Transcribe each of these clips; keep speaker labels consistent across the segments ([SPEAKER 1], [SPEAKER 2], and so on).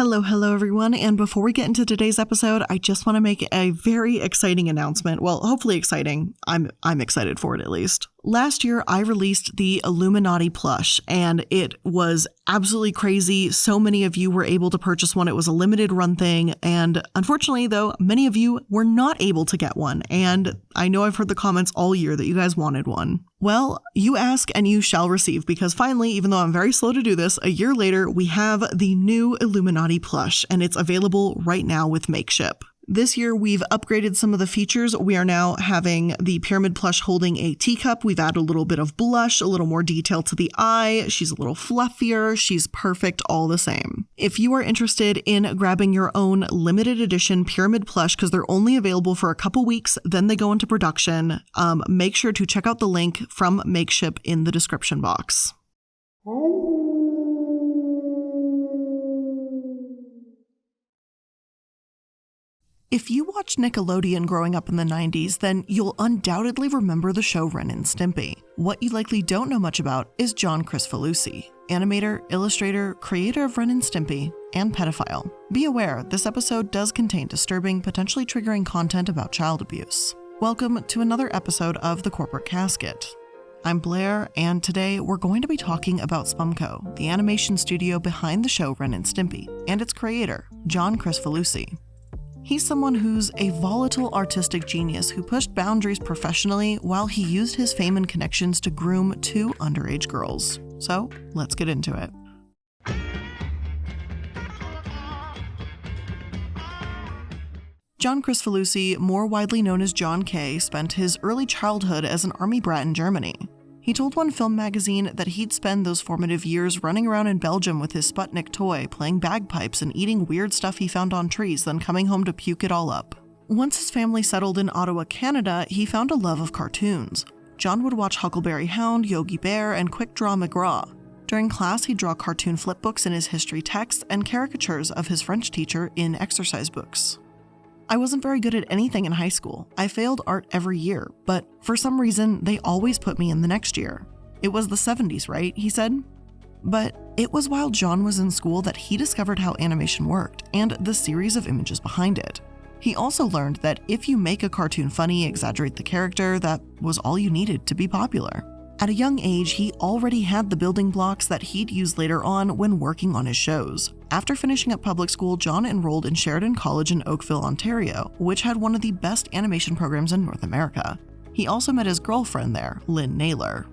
[SPEAKER 1] Hello everyone, and before we get into today's episode, I just want to make a very exciting announcement. Well, hopefully exciting. I'm excited for it at least. Last year, I released the Illuminaughtii plush, and it was absolutely crazy. So many of you were able to purchase one. It was a limited run thing, and unfortunately, though, many of you were not able to get one, and I know I've heard the comments all year that you guys wanted one. Well, you ask and you shall receive, because finally, even though I'm very slow to do this, a year later, we have the new Illuminaughtii plush, and it's available right now with Makeship. This year, we've upgraded some of the features. We are now having the pyramid plush holding a teacup. We've added a little bit of blush, a little more detail to the eye. She's a little fluffier. She's perfect all the same. If you are interested in grabbing your own limited edition pyramid plush, because they're only available for a couple weeks, then they go into production, make sure to check out the link from Makeship in the description box. If you watched Nickelodeon growing up in the 90s, then you'll undoubtedly remember the show Ren and Stimpy. What you likely don't know much about is John Kricfalusi, animator, illustrator, creator of Ren and Stimpy, and pedophile. Be aware, this episode does contain disturbing, potentially triggering content about child abuse. Welcome to another episode of The Corporate Casket. I'm Blair, and today we're going to be talking about Spumco, the animation studio behind the show Ren and Stimpy, and its creator, John Kricfalusi. He's someone who's a volatile artistic genius who pushed boundaries professionally while he used his fame and connections to groom 2 underage girls. So, let's get into it. John Kricfalusi, more widely known as John K., spent his early childhood as an army brat in Germany. He told one film magazine that he'd spend those formative years running around in Belgium with his Sputnik toy, playing bagpipes and eating weird stuff he found on trees, then coming home to puke it all up. Once his family settled in Ottawa, Canada, he found a love of cartoons. John would watch Huckleberry Hound, Yogi Bear, and Quick Draw McGraw. During class, he'd draw cartoon flipbooks in his history text and caricatures of his French teacher in exercise books. I wasn't very good at anything in high school. I failed art every year, but for some reason, they always put me in the next year. It was the 70s, right? He said. But it was while John was in school that he discovered how animation worked and the series of images behind it. He also learned that if you make a cartoon funny, exaggerate the character, that was all you needed to be popular. At a young age, he already had the building blocks that he'd use later on when working on his shows. After finishing up public school, John enrolled in Sheridan College in Oakville, Ontario, which had one of the best animation programs in North America. He also met his girlfriend there, Lynn Naylor.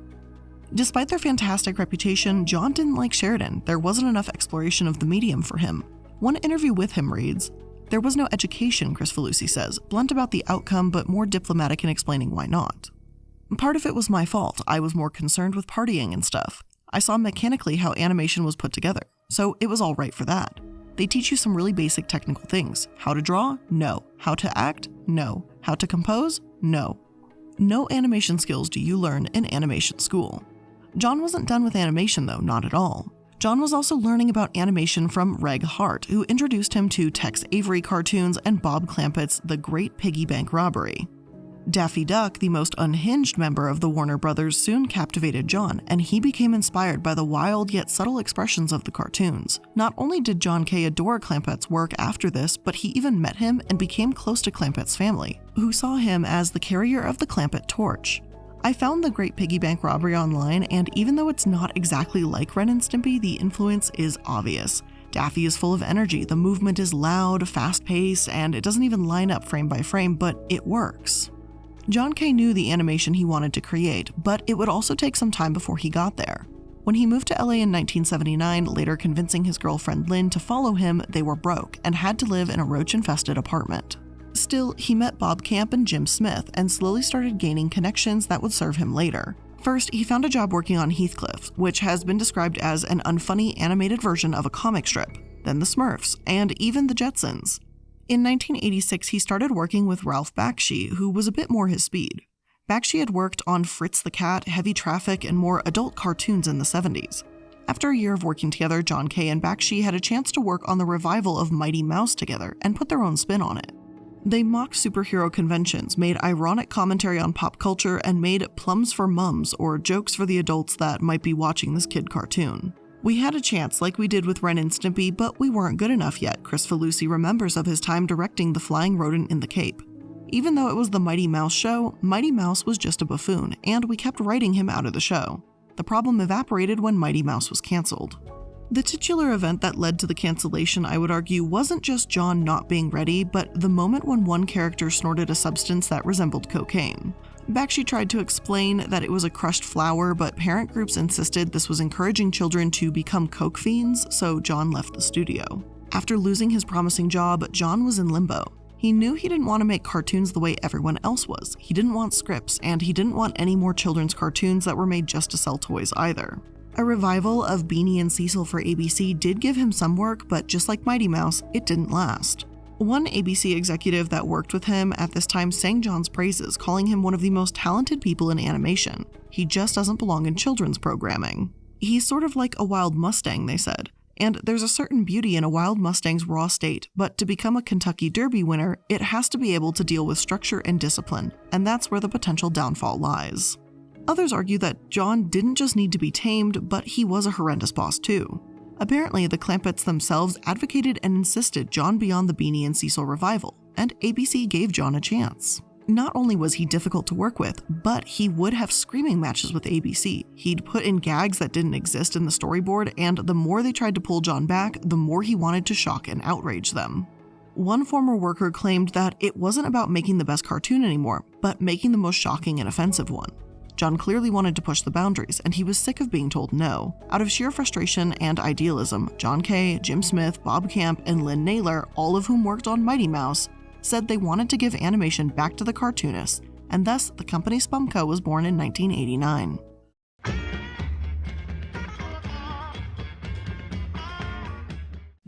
[SPEAKER 1] Despite their fantastic reputation, John didn't like Sheridan. There wasn't enough exploration of the medium for him. One interview with him reads, "There was no education," Kricfalusi says, blunt about the outcome but more diplomatic in explaining why not. "Part of it was my fault. I was more concerned with partying and stuff. I saw mechanically how animation was put together, so it was all right for that. They teach you some really basic technical things. How to draw? No. How to act? No. How to compose? No. No animation skills do you learn in animation school." John wasn't done with animation though, not at all. John was also learning about animation from Reg Hart, who introduced him to Tex Avery cartoons and Bob Clampett's The Great Piggy Bank Robbery. Daffy Duck, the most unhinged member of the Warner Brothers, soon captivated John, and he became inspired by the wild yet subtle expressions of the cartoons. Not only did John K. adore Clampett's work after this, but he even met him and became close to Clampett's family, who saw him as the carrier of the Clampett torch. I found The Great Piggy Bank Robbery online, and even though it's not exactly like Ren and Stimpy, the influence is obvious. Daffy is full of energy, the movement is loud, fast-paced, and it doesn't even line up frame by frame, but it works. John K. knew the animation he wanted to create, but it would also take some time before he got there. When he moved to LA in 1979, later convincing his girlfriend Lynn to follow him, they were broke and had to live in a roach-infested apartment. Still, he met Bob Camp and Jim Smith and slowly started gaining connections that would serve him later. First, he found a job working on Heathcliff, which has been described as an unfunny animated version of a comic strip, then the Smurfs, and even the Jetsons. In 1986, he started working with Ralph Bakshi, who was a bit more his speed. Bakshi had worked on Fritz the Cat, Heavy Traffic, and more adult cartoons in the 70s. After a year of working together, John K. and Bakshi had a chance to work on the revival of Mighty Mouse together and put their own spin on it. They mocked superhero conventions, made ironic commentary on pop culture, and made plums for mums, or jokes for the adults that might be watching this kid cartoon. "We had a chance like we did with Ren and Stimpy, but we weren't good enough yet," Kricfalusi remembers of his time directing The Flying Rodent in the Cape. Even though it was the Mighty Mouse show, Mighty Mouse was just a buffoon, and we kept writing him out of the show. The problem evaporated when Mighty Mouse was cancelled. The titular event that led to the cancellation, I would argue, wasn't just John not being ready, but the moment when one character snorted a substance that resembled cocaine. Bakshi tried to explain that it was a crushed flower, but parent groups insisted this was encouraging children to become coke fiends, so John left the studio. After losing his promising job, John was in limbo. He knew he didn't want to make cartoons the way everyone else was. He didn't want scripts, and he didn't want any more children's cartoons that were made just to sell toys either. A revival of Beanie and Cecil for ABC did give him some work, but just like Mighty Mouse, it didn't last. One ABC executive that worked with him at this time sang John's praises, calling him one of the most talented people in animation. He just doesn't belong in children's programming. He's sort of like a wild Mustang, they said. And there's a certain beauty in a wild Mustang's raw state, but to become a Kentucky Derby winner, it has to be able to deal with structure and discipline, and that's where the potential downfall lies. Others argue that John didn't just need to be tamed, but he was a horrendous boss too. Apparently, the Clampetts themselves advocated and insisted John be on the Beanie and Cecil revival, and ABC gave John a chance. Not only was he difficult to work with, but he would have screaming matches with ABC. He'd put in gags that didn't exist in the storyboard, and the more they tried to pull John back, the more he wanted to shock and outrage them. One former worker claimed that it wasn't about making the best cartoon anymore, but making the most shocking and offensive one. John clearly wanted to push the boundaries, and he was sick of being told no. Out of sheer frustration and idealism, John Kay, Jim Smith, Bob Camp, and Lynn Naylor, all of whom worked on Mighty Mouse, said they wanted to give animation back to the cartoonists, and thus the company Spumco was born in 1989.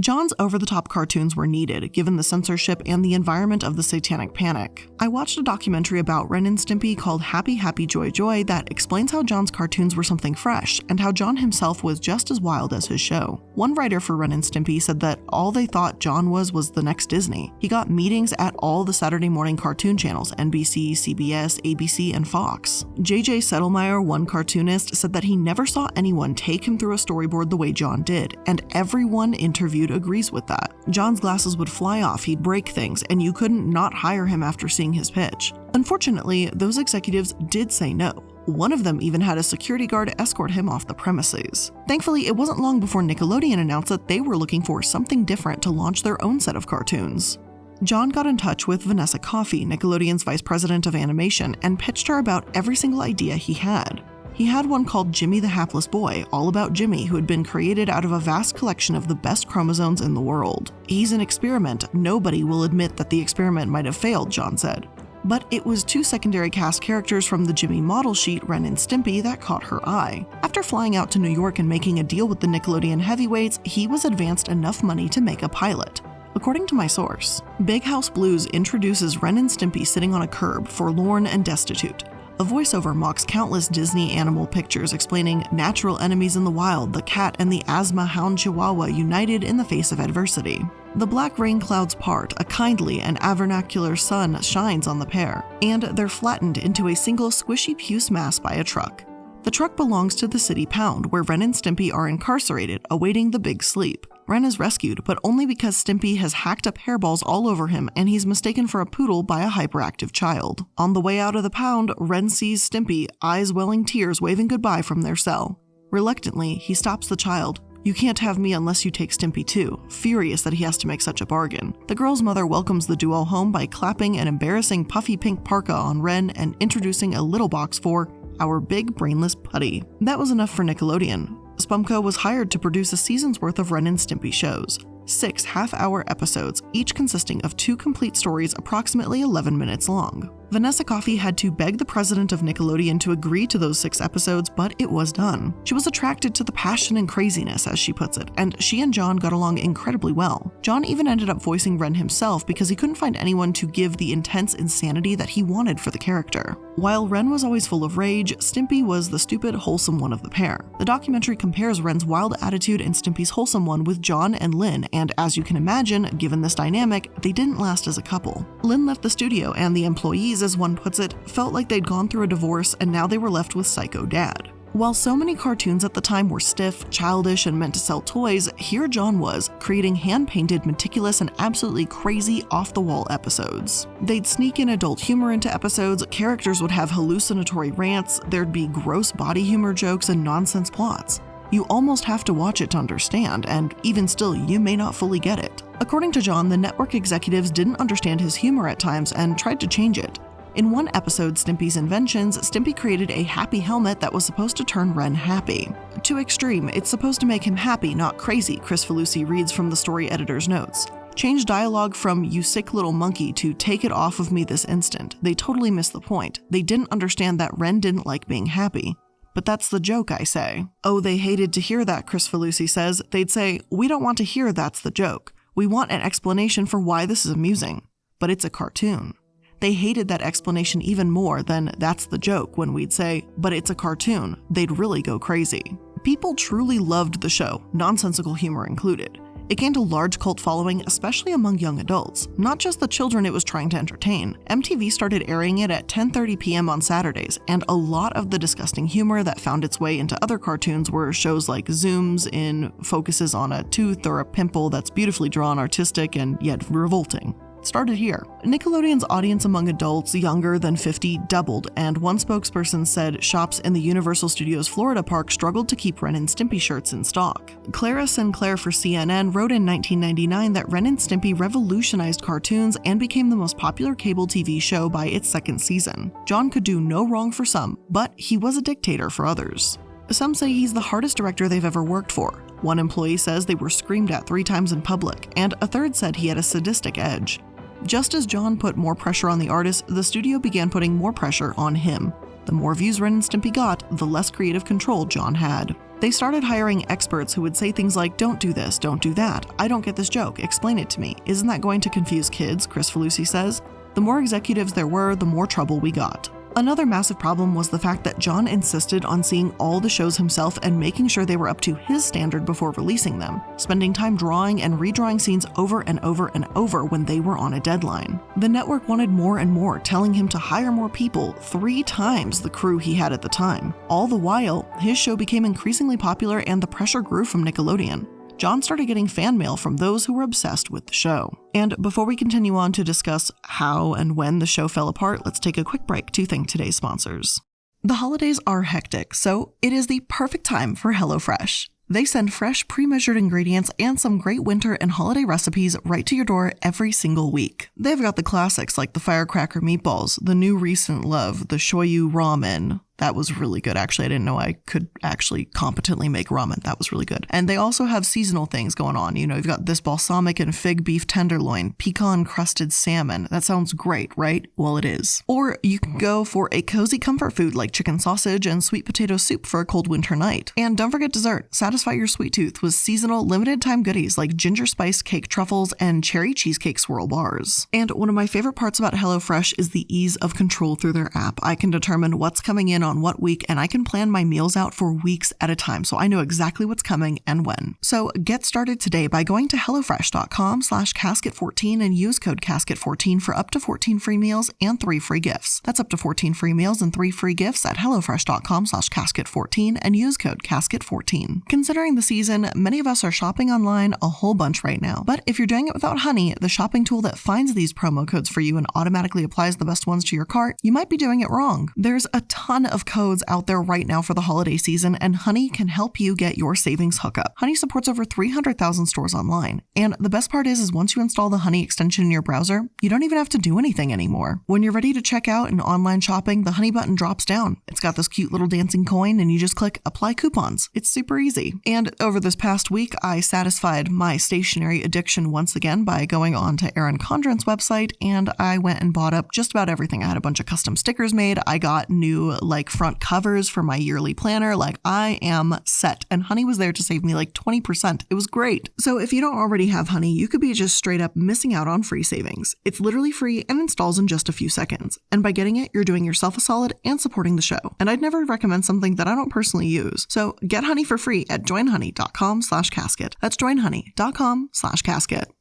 [SPEAKER 1] John's over-the-top cartoons were needed, given the censorship and the environment of the Satanic Panic. I watched a documentary about Ren and Stimpy called Happy Happy Joy Joy that explains how John's cartoons were something fresh, and how John himself was just as wild as his show. One writer for Ren and Stimpy said that all they thought John was the next Disney. He got meetings at all the Saturday morning cartoon channels, NBC, CBS, ABC, and Fox. J.J. Settlemeyer, one cartoonist, said that he never saw anyone take him through a storyboard the way John did, and everyone interviewed agrees with that. John's glasses would fly off, he'd break things, and you couldn't not hire him after seeing his pitch. Unfortunately, those executives did say no. One of them even had a security guard escort him off the premises. Thankfully, it wasn't long before Nickelodeon announced that they were looking for something different to launch their own set of cartoons. John got in touch with Vanessa Coffey, Nickelodeon's vice president of animation, and pitched her about every single idea he had. He had one called Jimmy the Hapless Boy, all about Jimmy, who had been created out of a vast collection of the best chromosomes in the world. He's an experiment. Nobody will admit that the experiment might have failed, John said. But it was two secondary cast characters from the Jimmy model sheet, Ren and Stimpy, that caught her eye. After flying out to New York and making a deal with the Nickelodeon heavyweights, he was advanced enough money to make a pilot. According to my source, Big House Blues introduces Ren and Stimpy sitting on a curb, forlorn and destitute. A voiceover mocks countless Disney animal pictures explaining natural enemies in the wild, the cat and the asthma hound chihuahua united in the face of adversity. The black rain clouds part, a kindly and vernacular sun shines on the pair, and they're flattened into a single squishy puce mass by a truck. The truck belongs to the city pound, where Ren and Stimpy are incarcerated, awaiting the big sleep. Ren is rescued, but only because Stimpy has hacked up hairballs all over him and he's mistaken for a poodle by a hyperactive child. On the way out of the pound, Ren sees Stimpy, eyes welling tears, waving goodbye from their cell. Reluctantly, he stops the child. "You can't have me unless you take Stimpy too," furious that he has to make such a bargain. The girl's mother welcomes the duo home by clapping an embarrassing puffy pink parka on Ren and introducing a little box for our big brainless putty. That was enough for Nickelodeon. Spumco was hired to produce a season's worth of Ren and Stimpy shows. 6 half-hour episodes, each consisting of 2 complete stories approximately 11 minutes long. Vanessa Coffey had to beg the president of Nickelodeon to agree to those 6 episodes, but it was done. She was attracted to the passion and craziness, as she puts it, and she and John got along incredibly well. John even ended up voicing Ren himself because he couldn't find anyone to give the intense insanity that he wanted for the character. While Ren was always full of rage, Stimpy was the stupid, wholesome one of the pair. The documentary compares Ren's wild attitude and Stimpy's wholesome one with John and Lynn, and as you can imagine, given this dynamic, they didn't last as a couple. Lynn left the studio, and the employees, as one puts it, felt like they'd gone through a divorce and now they were left with Psycho Dad. While so many cartoons at the time were stiff, childish, and meant to sell toys, here John was, creating hand-painted, meticulous, and absolutely crazy off-the-wall episodes. They'd sneak in adult humor into episodes, characters would have hallucinatory rants, there'd be gross body humor jokes and nonsense plots. You almost have to watch it to understand, and even still, you may not fully get it. According to John, the network executives didn't understand his humor at times and tried to change it. In one episode, Stimpy's Inventions, Stimpy created a happy helmet that was supposed to turn Ren happy. To extreme, it's supposed to make him happy, not crazy, Kricfalusi reads from the story editor's notes. Change dialogue from "you sick little monkey" to "take it off of me this instant." They totally missed the point. They didn't understand that Ren didn't like being happy. But that's the joke, I say. Oh, they hated to hear that, Kricfalusi says. They'd say, "We don't want to hear that's the joke. We want an explanation for why this is amusing." But it's a cartoon. They hated that explanation even more than "that's the joke" when we'd say, "but it's a cartoon." They'd really go crazy. People truly loved the show, nonsensical humor included. It gained a large cult following, especially among young adults, not just the children it was trying to entertain. MTV started airing it at 10:30 p.m. on Saturdays, and a lot of the disgusting humor that found its way into other cartoons were shows like Zooms in focuses on a tooth or a pimple that's beautifully drawn, artistic, and yet revolting. Started here. Nickelodeon's audience among adults younger than 50 doubled, and one spokesperson said shops in the Universal Studios Florida park struggled to keep Ren and Stimpy shirts in stock. Clara Sinclair for CNN wrote in 1999 that Ren and Stimpy revolutionized cartoons and became the most popular cable TV show by its second season. John could do no wrong for some, but he was a dictator for others. Some say he's the hardest director they've ever worked for. One employee says they were screamed at 3 times in public, and a third said he had a sadistic edge. Just as John put more pressure on the artist, the studio began putting more pressure on him. The more views Ren and Stimpy got, the less creative control John had. They started hiring experts who would say things like, "Don't do this, don't do that. I don't get this joke, explain it to me. Isn't that going to confuse kids?" Kricfalusi says. The more executives there were, the more trouble we got. Another massive problem was the fact that John insisted on seeing all the shows himself and making sure they were up to his standard before releasing them, spending time drawing and redrawing scenes over and over and over when they were on a deadline. The network wanted more and more, telling him to hire more people, 3 times the crew he had at the time. All the while, his show became increasingly popular and the pressure grew from Nickelodeon. John started getting fan mail from those who were obsessed with the show. And before we continue on to discuss how and when the show fell apart, let's take a quick break to thank today's sponsors. The holidays are hectic, so it is the perfect time for HelloFresh. They send fresh, pre-measured ingredients and some great winter and holiday recipes right to your door every single week. They've got the classics like the firecracker meatballs, the new recent love, the shoyu ramen. That was really good, actually. I didn't know I could actually competently make ramen. That was really good. And they also have seasonal things going on. You know, you've got this balsamic and fig beef tenderloin, pecan-crusted salmon. That sounds great, right? Well, it is. Or you can go for a cozy comfort food like chicken sausage and sweet potato soup for a cold winter night. And don't forget dessert. Satisfy your sweet tooth with seasonal, limited-time goodies like ginger spice cake truffles and cherry cheesecake swirl bars. And one of my favorite parts about HelloFresh is the ease of control through their app. I can determine what's coming in on what week, and I can plan my meals out for weeks at a time, so I know exactly what's coming and when. So get started today by going to hellofresh.com/casket14 and use code casket14 for up to 14 free meals and 3 free gifts. That's up to 14 free meals and 3 free gifts at hellofresh.com/casket14 and use code casket14. Considering the season, many of us are shopping online a whole bunch right now. But if you're doing it without Honey, the shopping tool that finds these promo codes for you and automatically applies the best ones to your cart, you might be doing it wrong. There's a ton of codes out there right now for the holiday season, and Honey can help you get your savings hookup. Honey supports over 300,000 stores online. And the best part is once you install the Honey extension in your browser, you don't even have to do anything anymore. When you're ready to check out in online shopping, the Honey button drops down. It's got this cute little dancing coin, and you just click Apply Coupons. It's super easy. And over this past week, I satisfied my stationery addiction once again by going on to Erin Condren's website, and I went and bought up just about everything. I had a bunch of custom stickers made. I got new front covers for my yearly planner. I am set, and Honey was there to save me 20%. It was great. So if you don't already have Honey, you could be just straight up missing out on free savings. It's literally free and installs in just a few seconds. And by getting it, you're doing yourself a solid and supporting the show. And I'd never recommend something that I don't personally use. So get Honey for free at joinhoney.com/casket. That's joinhoney.com/casket.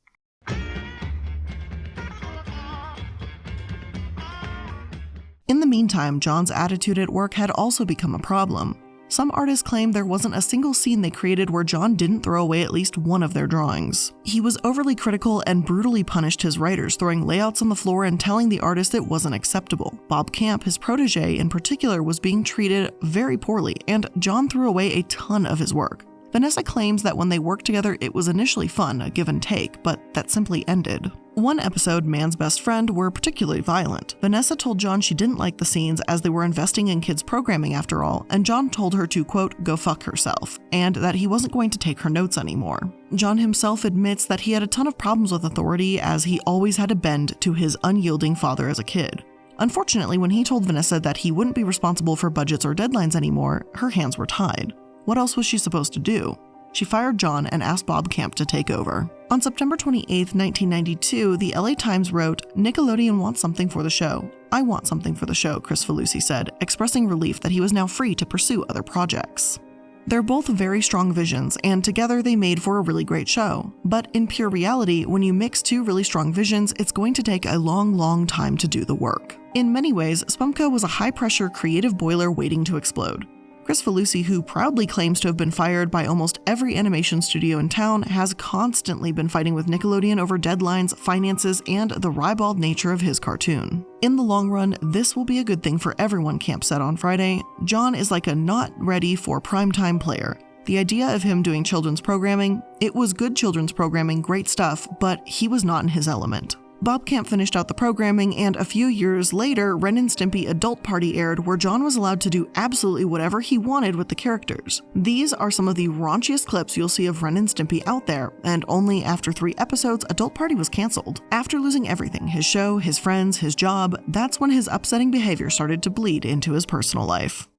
[SPEAKER 1] In the meantime, John's attitude at work had also become a problem. Some artists claim there wasn't a single scene they created where John didn't throw away at least one of their drawings. He was overly critical and brutally punished his writers, throwing layouts on the floor and telling the artist it wasn't acceptable. Bob Camp, his protege in particular, was being treated very poorly, and John threw away a ton of his work. Vanessa claims that when they worked together it was initially fun, a give and take, but that simply ended. One episode, Man's Best Friend, were particularly violent. Vanessa told John she didn't like the scenes as they were investing in kids' programming after all, and John told her to, quote, go fuck herself, and that he wasn't going to take her notes anymore. John himself admits that he had a ton of problems with authority as he always had to bend to his unyielding father as a kid. Unfortunately, when he told Vanessa that he wouldn't be responsible for budgets or deadlines anymore, her hands were tied. What else was she supposed to do? She fired John and asked Bob Camp to take over. On September 28, 1992, the LA Times wrote, Nickelodeon wants something for the show. I want something for the show, Kricfalusi said, expressing relief that he was now free to pursue other projects. They're both very strong visions, and together they made for a really great show. But in pure reality, when you mix two really strong visions, it's going to take a long time to do the work. In many ways, Spumco was a high-pressure creative boiler waiting to explode. Kricfalusi, who proudly claims to have been fired by almost every animation studio in town, has constantly been fighting with Nickelodeon over deadlines, finances, and the ribald nature of his cartoon. In the long run, this will be a good thing for everyone, Camp said on Friday. John is like a not ready for primetime player. The idea of him doing children's programming, it was good children's programming, great stuff, but he was not in his element. Bob Camp finished out the programming, and a few years later, Ren and Stimpy Adult Party aired, where John was allowed to do absolutely whatever he wanted with the characters. These are some of the raunchiest clips you'll see of Ren and Stimpy out there, and only after 3 episodes, Adult Party was canceled. After losing everything, his show, his friends, his job, that's when his upsetting behavior started to bleed into his personal life.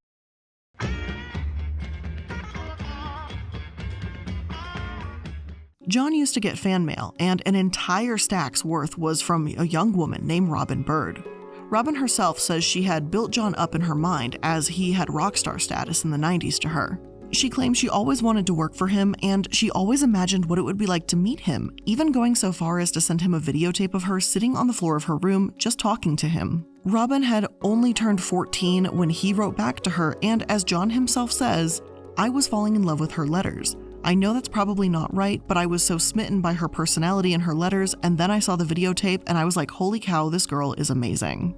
[SPEAKER 1] John used to get fan mail, and an entire stack's worth was from a young woman named Robin Bird. Robin herself says she had built John up in her mind as he had rock star status in the 90s to her. She claims she always wanted to work for him, and she always imagined what it would be like to meet him, even going so far as to send him a videotape of her sitting on the floor of her room just talking to him. Robin had only turned 14 when he wrote back to her, and as John himself says, I was falling in love with her letters. I know that's probably not right, but I was so smitten by her personality and her letters, and then I saw the videotape and I was like, holy cow, this girl is amazing.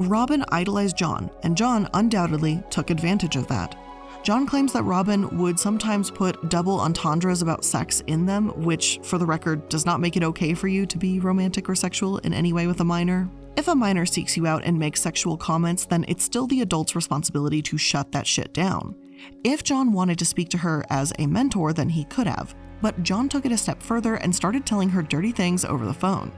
[SPEAKER 1] Robin idolized John, and John undoubtedly took advantage of that. John claims that Robin would sometimes put double entendres about sex in them, which, for the record, does not make it okay for you to be romantic or sexual in any way with a minor. If a minor seeks you out and makes sexual comments, then it's still the adult's responsibility to shut that shit down. If John wanted to speak to her as a mentor, then he could have, but John took it a step further and started telling her dirty things over the phone.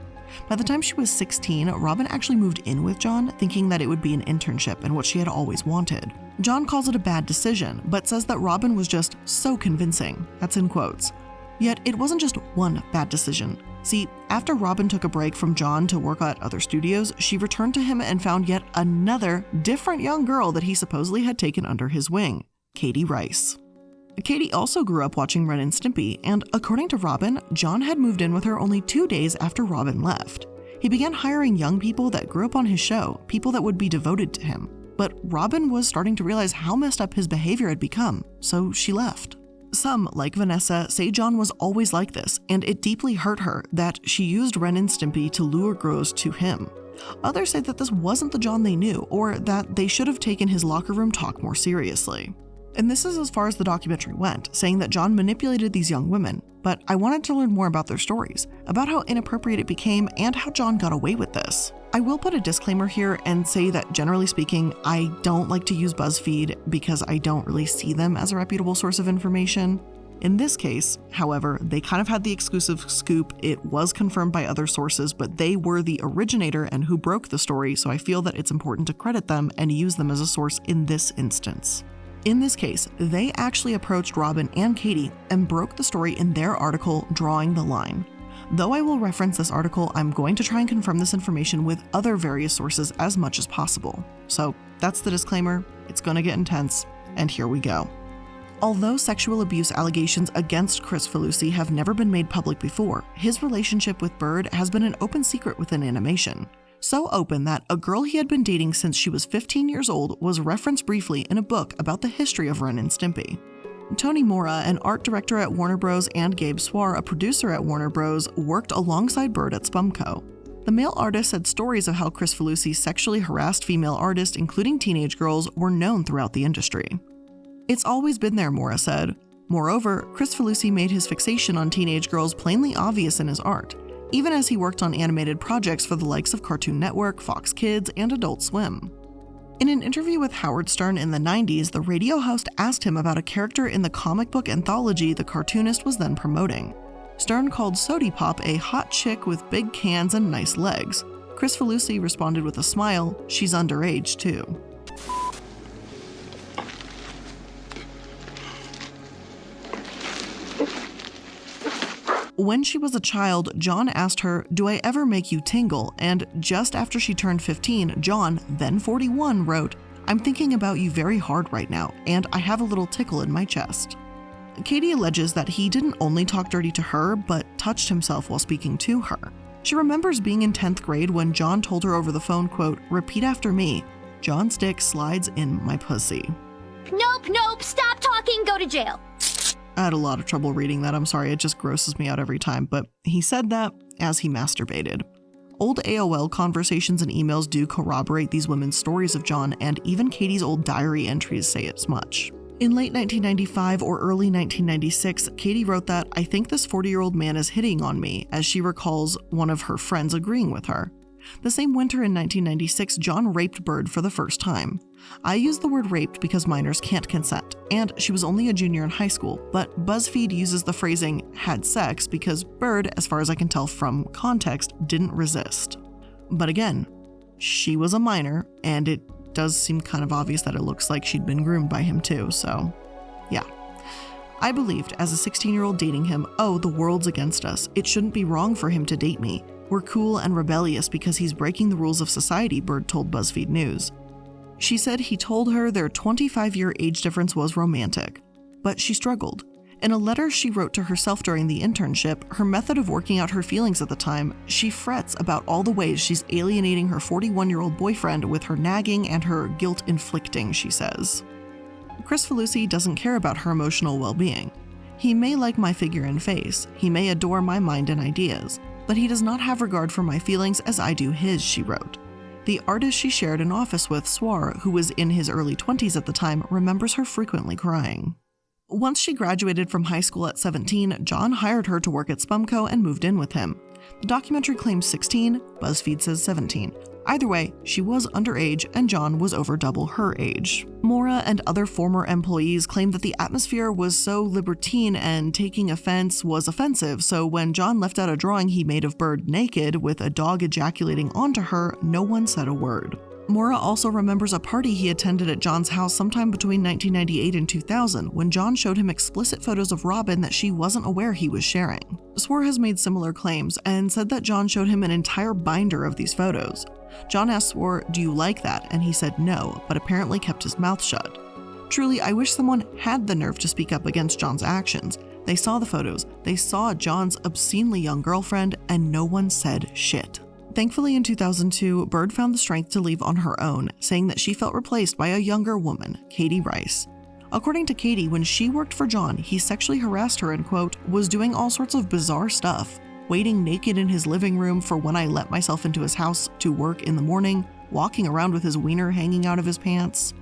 [SPEAKER 1] By the time she was 16, Robin actually moved in with John, thinking that it would be an internship and what she had always wanted. John calls it a bad decision, but says that Robin was just so convincing. That's in quotes. Yet it wasn't just one bad decision. See, after Robin took a break from John to work at other studios, she returned to him and found yet another different young girl that he supposedly had taken under his wing. Katie Rice. Katie also grew up watching Ren and Stimpy, and according to Robin, John had moved in with her only 2 days after Robin left. He began hiring young people that grew up on his show, people that would be devoted to him. But Robin was starting to realize how messed up his behavior had become, so she left. Some, like Vanessa, say John was always like this, and it deeply hurt her that she used Ren and Stimpy to lure girls to him. Others say that this wasn't the John they knew, or that they should have taken his locker room talk more seriously. And this is as far as the documentary went, saying that John manipulated these young women, but I wanted to learn more about their stories, about how inappropriate it became and how John got away with this. I will put a disclaimer here and say that generally speaking, I don't like to use BuzzFeed because I don't really see them as a reputable source of information. In this case, however, they kind of had the exclusive scoop. It was confirmed by other sources, but they were the originator and who broke the story, so I feel that it's important to credit them and use them as a source in this instance. In this case, they actually approached Robin and Katie and broke the story in their article, Drawing the Line. Though I will reference this article, I'm going to try and confirm this information with other various sources as much as possible. So that's the disclaimer. It's going to get intense, and here we go. Although sexual abuse allegations against Kricfalusi have never been made public before, his relationship with Bird has been an open secret within animation. So open that a girl he had been dating since she was 15 years old was referenced briefly in a book about the history of Ren and Stimpy. Tony Mora, an art director at Warner Bros., and Gabe Swar, a producer at Warner Bros., worked alongside Bird at Spumco. The male artist said stories of how Kricfalusi sexually harassed female artists, including teenage girls, were known throughout the industry. It's always been there, Mora said. Moreover, Kricfalusi made his fixation on teenage girls plainly obvious in his art, even as he worked on animated projects for the likes of Cartoon Network, Fox Kids, and Adult Swim. In an interview with Howard Stern in the 90s, the radio host asked him about a character in the comic book anthology the cartoonist was then promoting. Stern called Sody Pop a hot chick with big cans and nice legs. Kricfalusi responded with a smile, "She's underage too." When she was a child, John asked her, "Do I ever make you tingle?" And just after she turned 15, John, then 41, wrote, "I'm thinking about you very hard right now, and I have a little tickle in my chest." Katie alleges that he didn't only talk dirty to her, but touched himself while speaking to her. She remembers being in 10th grade when John told her over the phone, quote, "Repeat after me, John's dick slides in my pussy."
[SPEAKER 2] Nope, stop talking, go to jail.
[SPEAKER 1] I had a lot of trouble reading that, I'm sorry, it just grosses me out every time, but he said that as he masturbated. Old AOL conversations and emails do corroborate these women's stories of John, and even Katie's old diary entries say as much. In late 1995 or early 1996, Katie wrote that, "I think this 40-year-old man is hitting on me," as she recalls one of her friends agreeing with her. The same winter in 1996, John raped Bird for the first time. I use the word raped because minors can't consent, and she was only a junior in high school, but BuzzFeed uses the phrasing "had sex" because Bird, as far as I can tell from context, didn't resist. But again, she was a minor, and it does seem kind of obvious that it looks like she'd been groomed by him too, so yeah. I believed, as a 16-year-old dating him, "Oh, the world's against us. It shouldn't be wrong for him to date me. We're cool and rebellious because he's breaking the rules of society," Bird told BuzzFeed News. She said he told her their 25-year age difference was romantic, but she struggled. In a letter she wrote to herself during the internship, her method of working out her feelings at the time, she frets about all the ways she's alienating her 41-year-old boyfriend with her nagging and her guilt-inflicting, she says. Kricfalusi doesn't care about her emotional well-being. "He may like my figure and face, he may adore my mind and ideas, but he does not have regard for my feelings as I do his," she wrote. The artist she shared an office with, Swar, who was in his early 20s at the time, remembers her frequently crying. Once she graduated from high school at 17, John hired her to work at Spumco and moved in with him. The documentary claims 16, BuzzFeed says 17. Either way, she was underage and John was over double her age. Mora and other former employees claimed that the atmosphere was so libertine and taking offense was offensive, so when John left out a drawing he made of Bird naked with a dog ejaculating onto her, no one said a word. Mora also remembers a party he attended at John's house sometime between 1998 and 2000 when John showed him explicit photos of Robin that she wasn't aware he was sharing. Swar has made similar claims and said that John showed him an entire binder of these photos. John asked Swar, "Do you like that?" and he said no, but apparently kept his mouth shut. Truly, I wish someone had the nerve to speak up against John's actions. They saw the photos, they saw John's obscenely young girlfriend, and no one said shit. Thankfully, in 2002, Bird found the strength to leave on her own, saying that she felt replaced by a younger woman, Katie Rice. According to Katie, when she worked for John, he sexually harassed her and, quote, "was doing all sorts of bizarre stuff, waiting naked in his living room for when I let myself into his house to work in the morning, walking around with his wiener hanging out of his pants,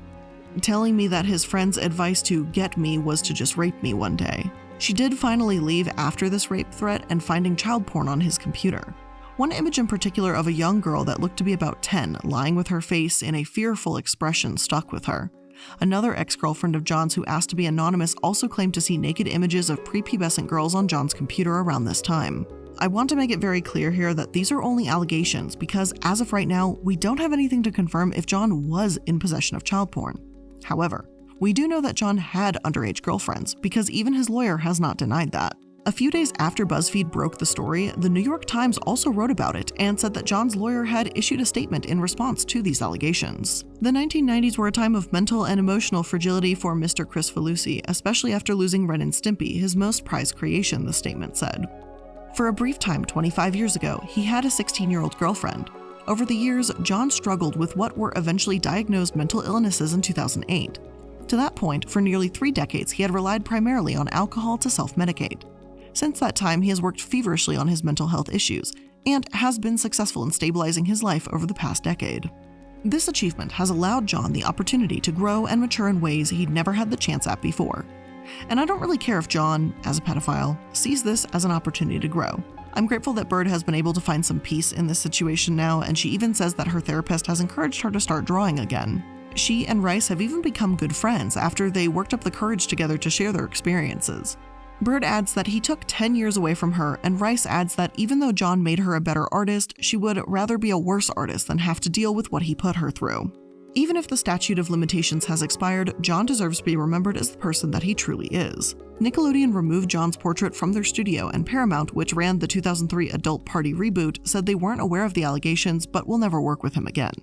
[SPEAKER 1] telling me that his friend's advice to get me was to just rape me one day." She did finally leave after this rape threat and finding child porn on his computer. One image in particular of a young girl that looked to be about 10, lying with her face in a fearful expression, stuck with her. Another ex-girlfriend of John's who asked to be anonymous also claimed to see naked images of prepubescent girls on John's computer around this time. I want to make it very clear here that these are only allegations because, as of right now, we don't have anything to confirm if John was in possession of child porn. However, we do know that John had underage girlfriends because even his lawyer has not denied that. A few days after BuzzFeed broke the story, the New York Times also wrote about it and said that John's lawyer had issued a statement in response to these allegations. The 1990s were a time of mental and emotional fragility for Mr. Kricfalusi, especially after losing Ren and Stimpy, his most prized creation, the statement said. For a brief time 25 years ago, he had a 16-year-old girlfriend. Over the years, John struggled with what were eventually diagnosed mental illnesses in 2008. To that point, for nearly 3 decades, he had relied primarily on alcohol to self-medicate. Since that time, he has worked feverishly on his mental health issues and has been successful in stabilizing his life over the past decade. This achievement has allowed John the opportunity to grow and mature in ways he'd never had the chance at before. And I don't really care if John, as a pedophile, sees this as an opportunity to grow. I'm grateful that Bird has been able to find some peace in this situation now, and she even says that her therapist has encouraged her to start drawing again. She and Rice have even become good friends after they worked up the courage together to share their experiences. Bird adds that he took 10 years away from her, and Rice adds that even though John made her a better artist, she would rather be a worse artist than have to deal with what he put her through. Even if the statute of limitations has expired, John deserves to be remembered as the person that he truly is. Nickelodeon removed John's portrait from their studio, and Paramount, which ran the 2003 Adult Party reboot, said they weren't aware of the allegations but will never work with him again.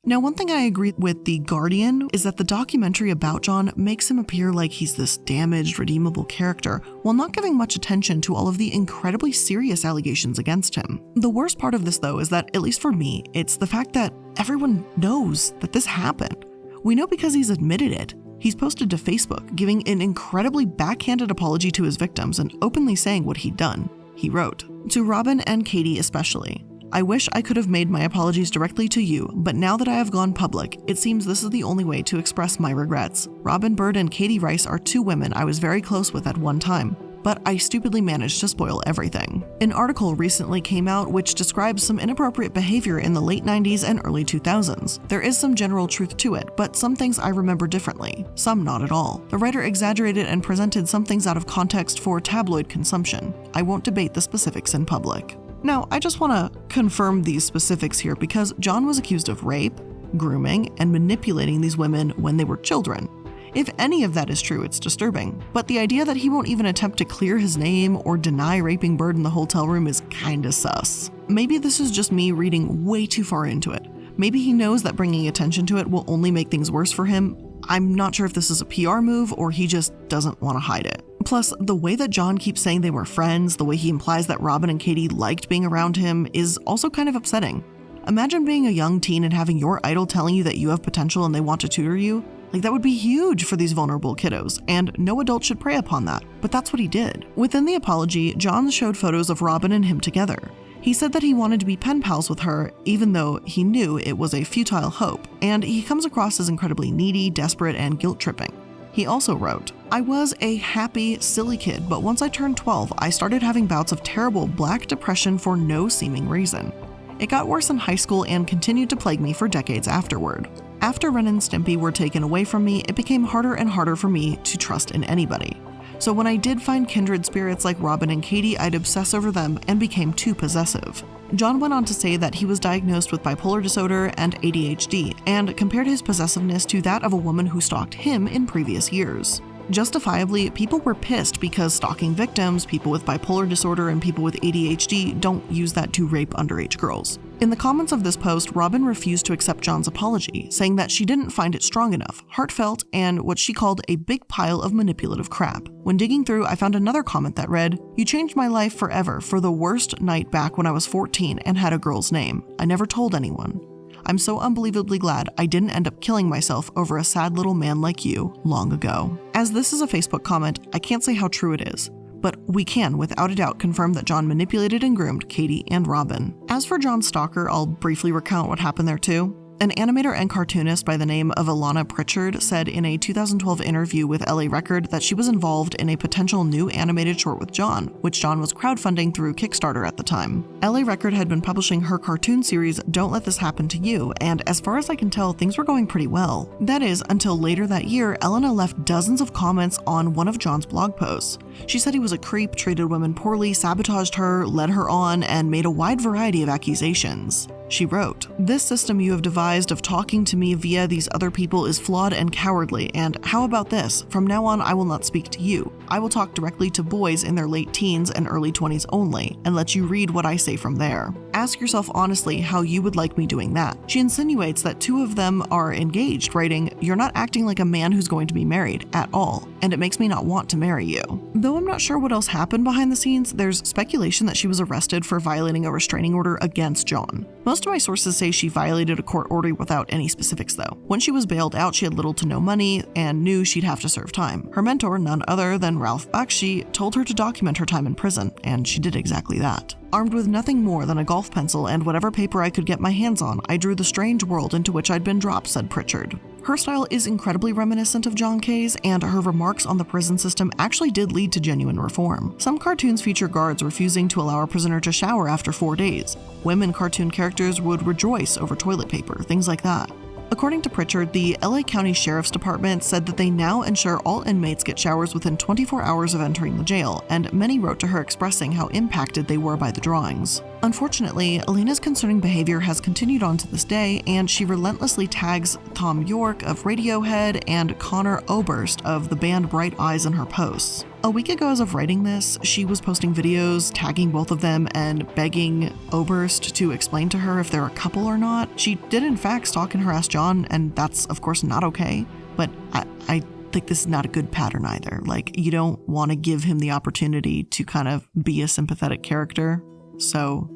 [SPEAKER 1] Now, one thing I agree with The Guardian is that the documentary about John makes him appear like he's this damaged, redeemable character, while not giving much attention to all of the incredibly serious allegations against him. The worst part of this, though, is that, at least for me, it's the fact that everyone knows that this happened. We know because he's admitted it. He's posted to Facebook, giving an incredibly backhanded apology to his victims and openly saying what he'd done. He wrote, "To Robin and Katie especially, I wish I could have made my apologies directly to you, but now that I have gone public, it seems this is the only way to express my regrets. Robin Bird and Katie Rice are 2 women I was very close with at one time, but I stupidly managed to spoil everything." An article recently came out which describes some inappropriate behavior in the late 90s and early 2000s. There is some general truth to it, but some things I remember differently, some not at all. The writer exaggerated and presented some things out of context for tabloid consumption. I won't debate the specifics in public. Now, I just want to confirm these specifics here because John was accused of rape, grooming, and manipulating these women when they were children. If any of that is true, it's disturbing, but the idea that he won't even attempt to clear his name or deny raping Bird in the hotel room is kinda sus. Maybe this is just me reading way too far into it. Maybe he knows that bringing attention to it will only make things worse for him. I'm not sure if this is a PR move or he just doesn't want to hide it. Plus, the way that John keeps saying they were friends, the way he implies that Robin and Katie liked being around him, is also kind of upsetting. Imagine being a young teen and having your idol telling you that you have potential and they want to tutor you. Like, that would be huge for these vulnerable kiddos, and no adult should prey upon that, but that's what he did. Within the apology, John showed photos of Robin and him together. He said that he wanted to be pen pals with her, even though he knew it was a futile hope, and he comes across as incredibly needy, desperate, and guilt-tripping. He also wrote, "I was a happy, silly kid, but once I turned 12, I started having bouts of terrible black depression for no seeming reason. It got worse in high school and continued to plague me for decades afterward. After Ren and Stimpy were taken away from me, it became harder and harder for me to trust in anybody. So when I did find kindred spirits like Robin and Katie, I'd obsess over them and became too possessive." John went on to say that he was diagnosed with bipolar disorder and ADHD, and compared his possessiveness to that of a woman who stalked him in previous years. Justifiably, people were pissed because stalking victims, people with bipolar disorder, and people with ADHD don't use that to rape underage girls. In the comments of this post, Robin refused to accept John's apology, saying that she didn't find it strong enough, heartfelt, and what she called a big pile of manipulative crap. When digging through, I found another comment that read, "You changed my life forever for the worst night back when I was 14 and had a girl's name. I never told anyone. I'm so unbelievably glad I didn't end up killing myself over a sad little man like you long ago." As this is a Facebook comment, I can't say how true it is, but we can without a doubt confirm that John manipulated and groomed Katie and Robin. As for John's stalker, I'll briefly recount what happened there too. An animator and cartoonist by the name of Alana Pritchard said in a 2012 interview with LA Record that she was involved in a potential new animated short with John, which John was crowdfunding through Kickstarter at the time. LA Record had been publishing her cartoon series Don't Let This Happen to You, and as far as I can tell, things were going pretty well. That is, until later that year, Elena left dozens of comments on one of John's blog posts. She said he was a creep, treated women poorly, sabotaged her, led her on, and made a wide variety of accusations. She wrote, "This system you have devised of talking to me via these other people is flawed and cowardly, and how about this? From now on, I will not speak to you. I will talk directly to boys in their late teens and early 20s only, and let you read what I say from there. Ask yourself honestly how you would like me doing that." She insinuates that 2 of them are engaged, writing, "You're not acting like a man who's going to be married at all, and it makes me not want to marry you." Though I'm not sure what else happened behind the scenes, there's speculation that she was arrested for violating a restraining order against John. Most of my sources say she violated a court order without any specifics though. When she was bailed out, she had little to no money and knew she'd have to serve time. Her mentor, none other than Ralph Bakshi, told her to document her time in prison, and she did exactly that. Armed with nothing more than a golf pencil and whatever paper I could get my hands on, I drew the strange world into which I'd been dropped, said Pritchard. Her style is incredibly reminiscent of John Kay's, and her remarks on the prison system actually did lead to genuine reform. Some cartoons feature guards refusing to allow a prisoner to shower after 4 days. Women cartoon characters would rejoice over toilet paper, things like that. According to Pritchard, the LA County Sheriff's Department said that they now ensure all inmates get showers within 24 hours of entering the jail, and many wrote to her expressing how impacted they were by the drawings. Unfortunately, Elena's concerning behavior has continued on to this day, and she relentlessly tags Thom Yorke of Radiohead and Connor Oberst of the band Bright Eyes in her posts. A week ago as of writing this, she was posting videos tagging both of them and begging Oberst to explain to her if they're a couple or not. She did in fact stalk and harass John, and that's of course not okay, but I think this is not a good pattern either. Like, you don't want to give him the opportunity to kind of be a sympathetic character, so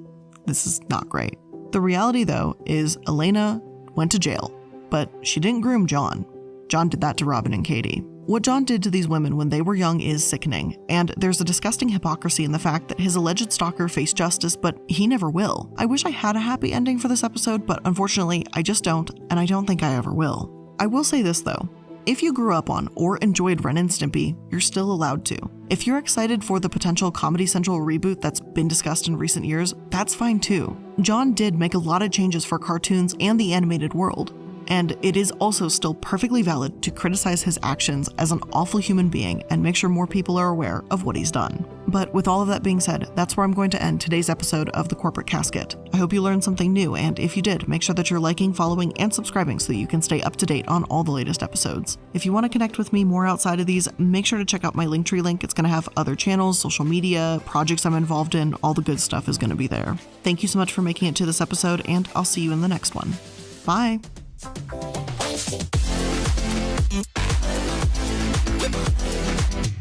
[SPEAKER 1] this is not great. The reality though is Elena went to jail, but she didn't groom John. John did that to Robin and Katie. What John did to these women when they were young is sickening, and there's a disgusting hypocrisy in the fact that his alleged stalker faced justice, but he never will. I wish I had a happy ending for this episode, but unfortunately, I just don't, and I don't think I ever will. I will say this though. If you grew up on or enjoyed Ren and Stimpy, you're still allowed to. If you're excited for the potential Comedy Central reboot that's been discussed in recent years, that's fine too. John did make a lot of changes for cartoons and the animated world. And it is also still perfectly valid to criticize his actions as an awful human being and make sure more people are aware of what he's done. But with all of that being said, that's where I'm going to end today's episode of The Corporate Casket. I hope you learned something new, and if you did, make sure that you're liking, following, and subscribing so that you can stay up to date on all the latest episodes. If you want to connect with me more outside of these, make sure to check out my Linktree link. It's going to have other channels, social media, projects I'm involved in, all the good stuff is going to be there. Thank you so much for making it to this episode, and I'll see you in the next one. Bye!
[SPEAKER 3] We'll be right back.